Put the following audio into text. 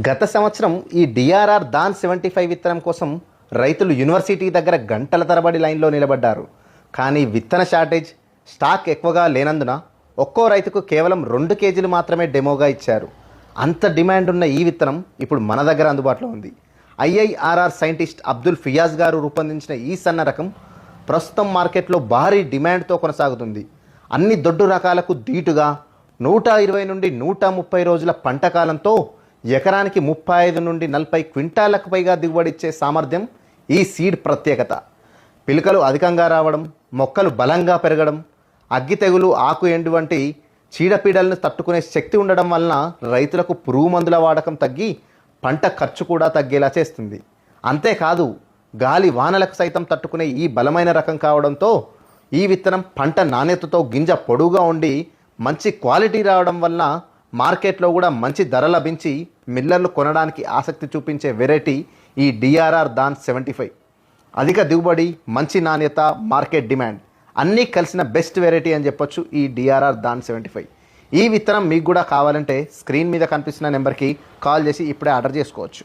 గత సంవత్సరం ఈ డిఆర్ఆర్ దాన్ 75 విత్తనం కోసం రైతులు యూనివర్సిటీ దగ్గర గంటల తరబడి లైన్లో నిలబడ్డారు. కానీ విత్తన షార్టేజ్, స్టాక్ ఎక్కువగా లేనందున ఒక్కో రైతుకు కేవలం 2 కేజీలు మాత్రమే డెమోగా ఇచ్చారు. అంత డిమాండ్ ఉన్న ఈ విత్తనం ఇప్పుడు మన దగ్గర అందుబాటులో ఉంది. ఐఐఆర్ఆర్ సైంటిస్ట్ అబ్దుల్ ఫియాజ్ గారు రూపొందించిన ఈ సన్న రకం ప్రస్తుతం మార్కెట్లో భారీ డిమాండ్తో కొనసాగుతుంది. అన్ని దొడ్డు రకాలకు ధీటుగా 120 నుండి 130 రోజుల పంట కాలంతో ఎకరానికి 35 నుండి 40 క్వింటాలకు పైగా దిగుబడిచ్చే సామర్థ్యం ఈ సీడ్ ప్రత్యేకత. పిలకలు అధికంగా రావడం, మొక్కలు బలంగా పెరగడం, అగ్గి తెగులు, ఆకు ఎండు వంటి చీడపీడలను తట్టుకునే శక్తి ఉండడం వలన రైతులకు పురుగు మందుల వాడకం తగ్గి పంట ఖర్చు కూడా తగ్గేలా చేస్తుంది. అంతేకాదు గాలి వానలకు సైతం తట్టుకునే ఈ బలమైన రకం కావడంతో ఈ విత్తనం పంట నాణ్యతతో గింజ పొడుగా ఉండి మంచి క్వాలిటీ రావడం వల్ల మార్కెట్లో కూడా మంచి ధర లభించి మిల్లర్లు కొనడానికి ఆసక్తి చూపించే వెరైటీ ఈ డిఆర్ఆర్ దాన్ 75. అధిక దిగుబడి, మంచి నాణ్యత, మార్కెట్ డిమాండ్ అన్నీ కలిసిన బెస్ట్ వెరైటీ అని చెప్పొచ్చు ఈ డిఆర్ఆర్ దాన్ 75. ఈ విత్తనం మీకు కూడా కావాలంటే స్క్రీన్ మీద కనిపిస్తున్న నెంబర్కి కాల్ చేసి ఇప్పుడే ఆర్డర్ చేసుకోవచ్చు.